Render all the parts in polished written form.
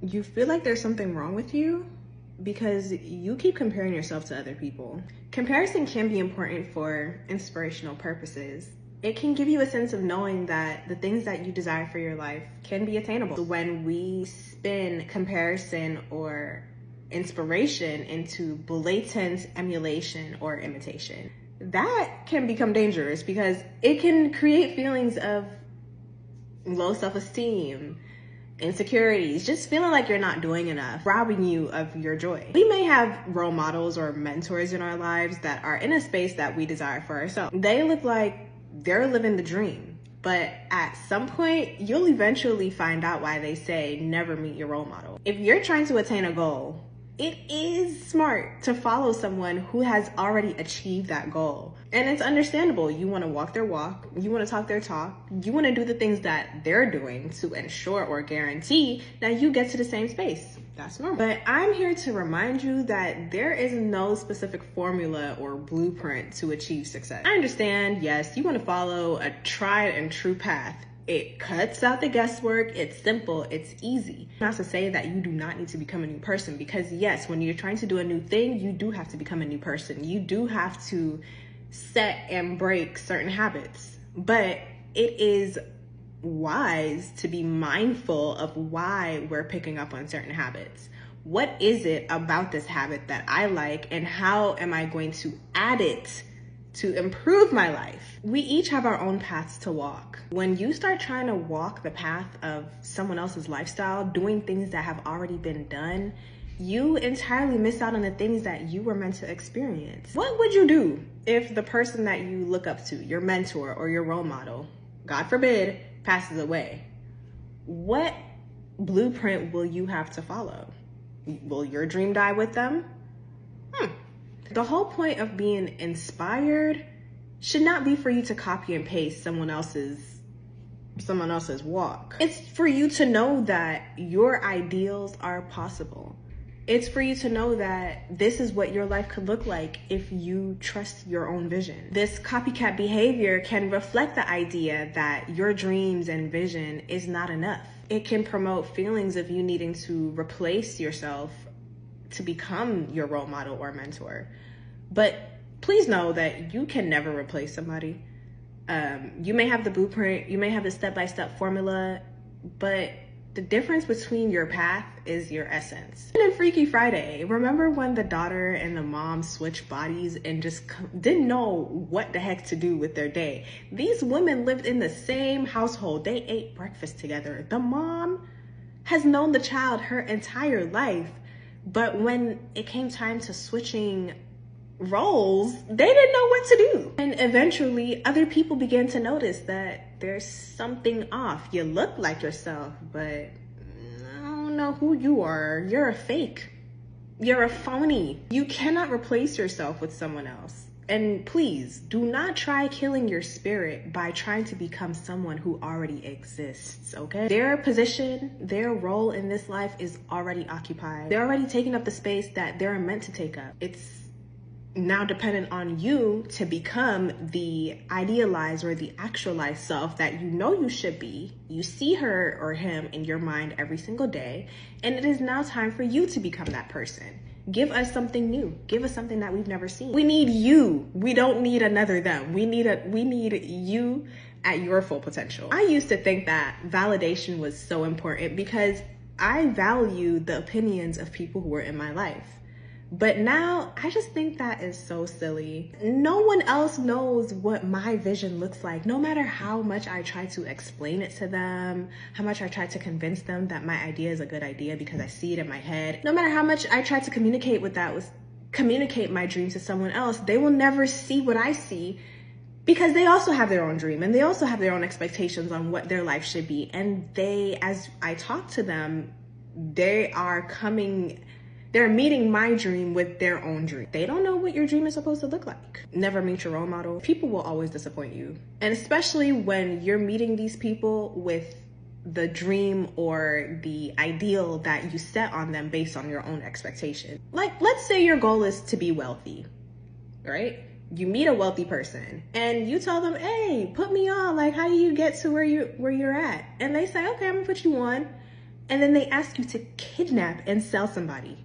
You feel like there's something wrong with you because you keep comparing yourself to other people. Comparison can be important for inspirational purposes. It can give you a sense of knowing that the things that you desire for your life can be attainable. When we spin comparison or inspiration into blatant emulation or imitation, that can become dangerous because it can create feelings of low self-esteem, insecurities, just feeling like you're not doing enough, robbing you of your joy. We may have role models or mentors in our lives that are in a space that we desire for ourselves. They look like they're living the dream, but at some point, you'll eventually find out why they say never meet your role model. If you're trying to attain a goal, it is smart to follow someone who has already achieved that goal. And it's understandable. You want to walk their walk. You want to talk their talk. You want to do the things that they're doing to ensure or guarantee that you get to the same space. That's normal. But I'm here to remind you that there is no specific formula or blueprint to achieve success. I understand, yes, you want to follow a tried and true path. It cuts out the guesswork, it's simple, it's easy. Not to say that you do not need to become a new person, because yes, when you're trying to do a new thing, you do have to become a new person. You do have to set and break certain habits, but it is wise to be mindful of why we're picking up on certain habits. What is it about this habit that I like, and how am I going to add it to improve my life? We each have our own paths to walk. When you start trying to walk the path of someone else's lifestyle, doing things that have already been done, you entirely miss out on the things that you were meant to experience. What would you do if the person that you look up to, your mentor or your role model, God forbid, passes away? What blueprint will you have to follow? Will your dream die with them? The whole point of being inspired should not be for you to copy and paste someone else's walk. It's for you to know that your ideals are possible. It's for you to know that this is what your life could look like if you trust your own vision. This copycat behavior can reflect the idea that your dreams and vision is not enough. It can promote feelings of you needing to replace yourself to become your role model or mentor. But please know that you can never replace somebody. You may have the blueprint, you may have the step-by-step formula, but the difference between your path is your essence. And in Freaky Friday, remember when the daughter and the mom switched bodies and just didn't know what the heck to do with their day? These women lived in the same household. They ate breakfast together. The mom has known the child her entire life, but when it came time to switching roles, they didn't know what to do. And eventually other people began to notice that there's something off. You look like yourself, but I don't know who you are. You're a fake. You're a phony. You cannot replace yourself with someone else. And please do not try killing your spirit by trying to become someone who already exists, okay? Their position, their role in this life is already occupied. They're already taking up the space that they're meant to take up. It's now dependent on you to become the idealized or the actualized self that you know you should be. You see her or him in your mind every single day, and it is now time for you to become that person. Give us something new. Give us something that we've never seen. We need you. We don't need another them. We need you at your full potential. I used to think that validation was so important because I value the opinions of people who were in my life. But now I just think that is so silly. No one else knows what my vision looks like. No matter how much I try to explain it to them, how much I try to convince them that my idea is a good idea because I see it in my head. No matter how much I try to communicate my dream to someone else, they will never see what I see because they also have their own dream and they also have their own expectations on what their life should be. And they, as I talk to them, they're meeting my dream with their own dream. They don't know what your dream is supposed to look like. Never meet your role model. People will always disappoint you. And especially when you're meeting these people with the dream or the ideal that you set on them based on your own expectation. Like, let's say your goal is to be wealthy, right? You meet a wealthy person and you tell them, hey, put me on. Like, how do you get to where you're at? And they say, okay, I'm gonna put you on. and then they ask you to kidnap and sell somebody.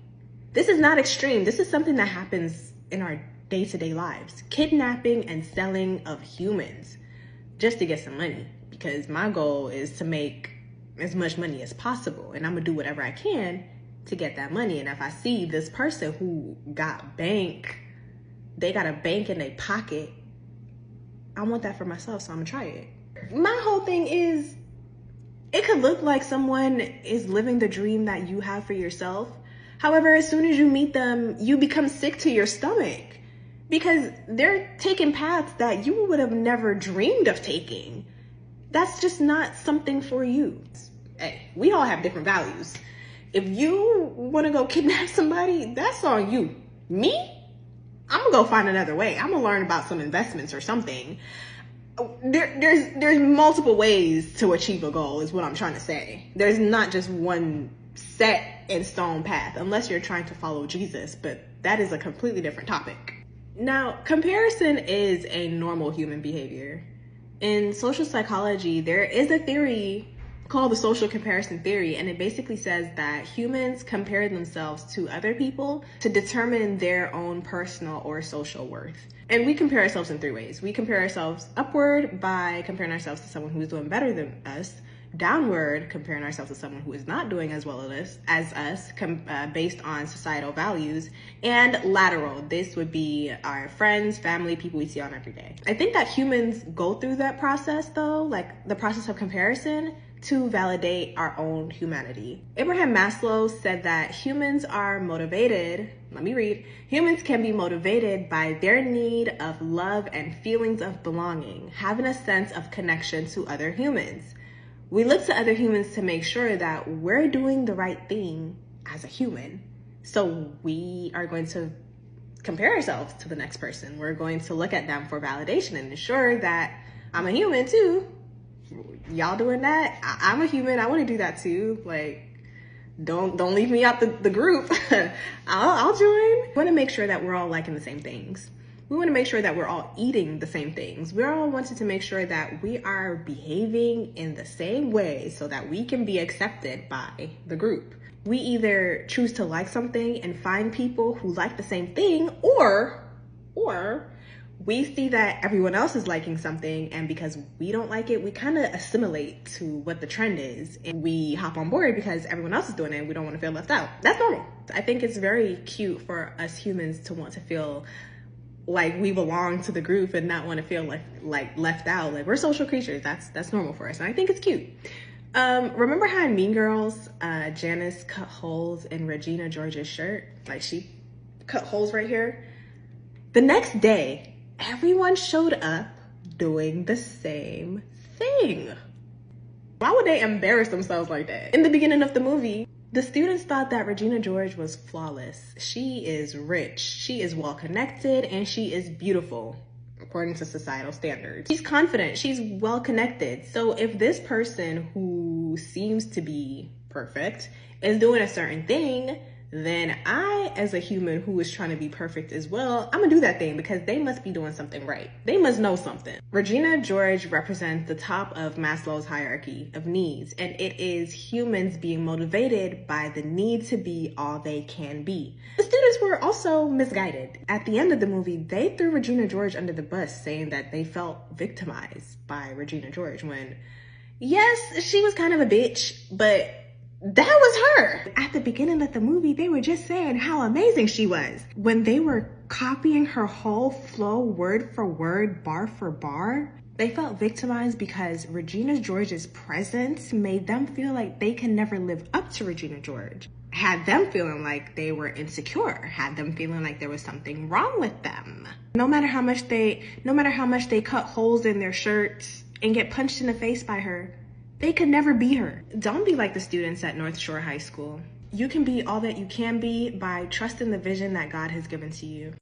This is not extreme. This is something that happens in our day-to-day lives. Kidnapping and selling of humans just to get some money, because my goal is to make as much money as possible, and I'm gonna do whatever I can to get that money. And if I see this person who got they got a bank in their pocket, I want that for myself, so I'm gonna try it. My whole thing is, it could look like someone is living the dream that you have for yourself. However, as soon as you meet them, you become sick to your stomach because they're taking paths that you would have never dreamed of taking. That's just not something for you. Hey, we all have different values. If you want to go kidnap somebody, that's on you. Me? I'm gonna go find another way. I'm gonna learn about some investments or something. There's multiple ways to achieve a goal is what I'm trying to say. There's not just one set in stone path unless you're trying to follow Jesus, but that is a completely different topic. Now, comparison is a normal human behavior. In social psychology, there is a theory called the social comparison theory, and it basically says that humans compare themselves to other people to determine their own personal or social worth. And we compare ourselves in three ways. We compare ourselves upward by comparing ourselves to someone who is doing better than us, downward comparing ourselves to someone who is not doing as well as us based on societal values, and lateral. This would be our friends, family, people we see on every day. I think that humans go through that process though, like the process of comparison, to validate our own humanity. Abraham Maslow said that humans are motivated, let me read, humans can be motivated by their need of love and feelings of belonging, having a sense of connection to other humans. We look to other humans to make sure that we're doing the right thing as a human. So we are going to compare ourselves to the next person. We're going to look at them for validation and ensure that I'm a human too. Y'all doing that? I'm a human. I want to do that too. Like, don't leave me out the group. I'll join. We want to make sure that we're all liking the same things. We want to make sure that we're all eating the same things. We're all wanting to make sure that we are behaving in the same way so that we can be accepted by the group. We either choose to like something and find people who like the same thing, or we see that everyone else is liking something, and because we don't like it, we kind of assimilate to what the trend is, and we hop on board because everyone else is doing it and we don't want to feel left out. That's normal. I think it's very cute for us humans to want to feel like we belong to the group and not want to feel like left out. Like, we're social creatures. That's normal for us, and I think it's cute. Remember how in Mean Girls, Janice cut holes in Regina George's shirt? Like, she cut holes right here. The next day, everyone showed up doing the same thing. Why would they embarrass themselves like that? In the beginning of the movie, the students thought that Regina George was flawless. She is rich, she is well-connected, and she is beautiful, according to societal standards. She's confident, she's well-connected. So if this person who seems to be perfect is doing a certain thing, then I, as a human who is trying to be perfect as well, I'm gonna do that thing because they must be doing something right. They must know something. Regina George represents the top of Maslow's hierarchy of needs, and it is humans being motivated by the need to be all they can be. The students were also misguided. At the end of the movie, they threw Regina George under the bus, saying that they felt victimized by Regina George when, yes, she was kind of a bitch, but that was her. At the beginning of the movie, they were just saying how amazing she was. When they were copying her whole flow word for word, bar for bar, they felt victimized because Regina George's presence made them feel like they can never live up to Regina George. Had them feeling like they were insecure, had them feeling like there was something wrong with them. No matter how much they cut holes in their shirts and get punched in the face by her, they could never be her. Don't be like the students at North Shore High School. You can be all that you can be by trusting the vision that God has given to you.